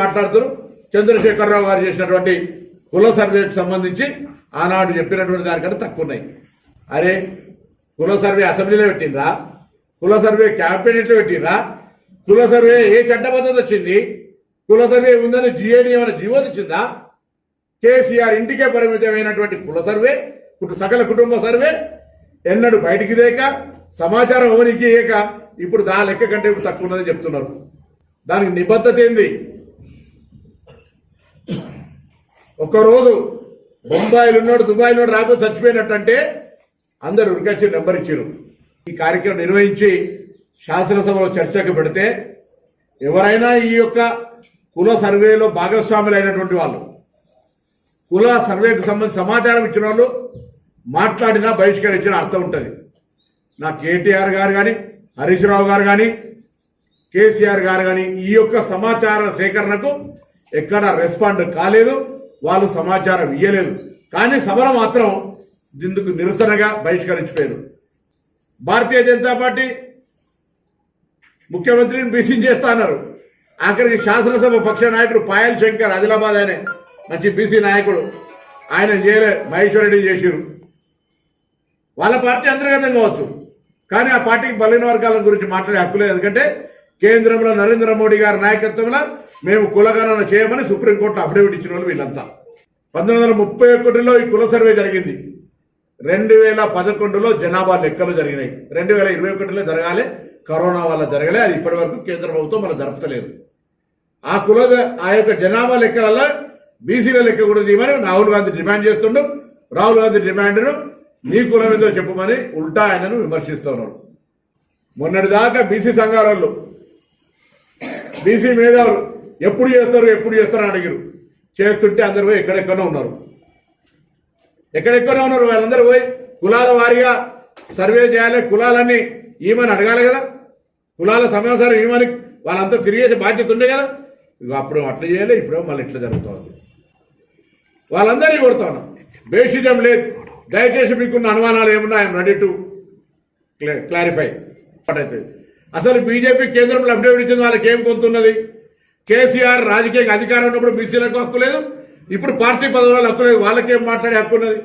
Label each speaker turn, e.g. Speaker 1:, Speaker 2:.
Speaker 1: మాట్లాడుతారు. చంద్రశేఖరరావు గారు చేసినటువంటి కుల సర్వేకు సంబంధించి ఆనాడు చెప్పినటువంటి దానికంటే తక్కువ ఉన్నాయి. అరే కుల సర్వే అసెంబ్లీలో పెట్టిండ్రా, కుల సర్వే క్యాబినెట్లో పెట్టిండ్రా, కుల సర్వే ఏ చట్టబద్ధత వచ్చింది, కుల సర్వే ఉందని జిఏడి ఏమైనా జీవో తెచ్చిందా? కేసీఆర్ ఇంటికే పరిమితమైనటువంటి కుల సర్వే, సకల కుటుంబ సర్వే ఎన్నడూ బయటికి దేక సమాచారం ఎవరికి ఏక ఇప్పుడు దా లెక్క కంటే ఇప్పుడు తక్కువ ఉన్నదని చెప్తున్నారు. దానికి నిబద్ధత ఏంది? ఒక్కరోజు బొంబాయిలో ఉన్నాడు, దుబాయ్లో రాకపోతే చచ్చిపోయినట్టంటే అందరు ఉరికొచ్చి నెంబర్ ఇచ్చారు. ఈ కార్యక్రమం నిర్వహించి శాసనసభలో చర్చకు పెడితే ఎవరైనా ఈ యొక్క కుల సర్వేలో భాగస్వాములు అయినటువంటి వాళ్ళు, కుల సర్వేకు సంబంధించి సమాచారం ఇచ్చిన వాళ్ళు మాట్లాడినా బహిష్కరించిన అర్థం ఉంటుంది. నా కేటీఆర్ గారు కానీ, హరీష్ రావు గారు కానీ, కేసీఆర్ గారు కానీ ఈ యొక్క సమాచార సేకరణకు ఎక్కడ రెస్పాండ్ కాలేదు, వాళ్ళు సమాచారం ఇయ్యలేదు. కానీ సభలో మాత్రం ఇందుకు నిరసనగా బహిష్కరించిపోయారు. భారతీయ జనతా పార్టీ ముఖ్యమంత్రిని బీసీ చేస్తా అన్నారు. ఆఖరికి శాసనసభ పక్ష నాయకుడు పాయల్ శంకర్, ఆదిలాబాద్ అనే మంచి బీసీ నాయకుడు, ఆయన చేయలే, మహేశ్వర్ రెడ్డి చేసిరు. వాళ్ళ పార్టీ అంతర్గతం కావచ్చు, కానీ ఆ పార్టీకి బలహీన వర్గాల గురించి మాట్లాడే హక్కు లేదు. ఎందుకంటే కేంద్రంలో నరేంద్ర మోడీ గారి నాయకత్వంలో మేము కులగణన చేయమని సుప్రీంకోర్టులో అఫిడవిట్ ఇచ్చిన వాళ్ళు వీళ్ళంతా. 1931లో ఈ కుల సర్వే జరిగింది. 2011లో జనాభా లెక్కలు జరిగినాయి. 2021లో జరగాలి, కరోనా వల్ల జరగలే. అది ఇప్పటి వరకు కేంద్ర ప్రభుత్వం మనం జరపలేదు. ఆ యొక్క జనాభా లెక్కలలో బీసీల లెక్క కూడా తీయమని రాహుల్ గాంధీ డిమాండ్ చేస్తుండు. రాహుల్ గాంధీ డిమాండ్ను నీ కులం ఏదో చెప్పమని ఉల్టా ఆయనను విమర్శిస్తున్నారు. మొన్నటిదాకా బీసీ సంఘాల వాళ్ళు, బీసీ మేధావులు ఎప్పుడు చేస్తారు అని అడిగారు. చేస్తుంటే అందరూ పోయి ఎక్కడెక్కడో ఉన్నారు. వాళ్ళందరూ పోయి కులాల వారీగా సర్వే చేయాలి, కులాలన్నీ ఈమని అడగాలి కదా, కులాల సమాచారం ఈమని వాళ్ళంతా తిరిగేసే బాధ్యత ఉండే కదా. అప్పుడు అట్లా చేయాలి, ఇప్పుడు మళ్ళీ ఇట్లా జరుగుతుంది. వాళ్ళందరినీ కొడతా ఉన్నాం. బేషిజం లేదు. దయచేసి మీకున్న అనుమానాలు ఏమున్నా ఐఎమ్ రెడీ టు క్లారిఫై. అసలు బీజేపీ కేంద్రంలో అఫిడవిట్ ఇచ్చింది, వాళ్ళకి ఏం కొంతున్నది? కేసీఆర్ రాజకీయ అధికారం ఉన్నప్పుడు బీసీలకు హక్కు లేదు, ఇప్పుడు పార్టీ పదవులకు హక్కు లేదు, వాళ్ళకేం మాట్లాడే హక్కు ఉన్నది?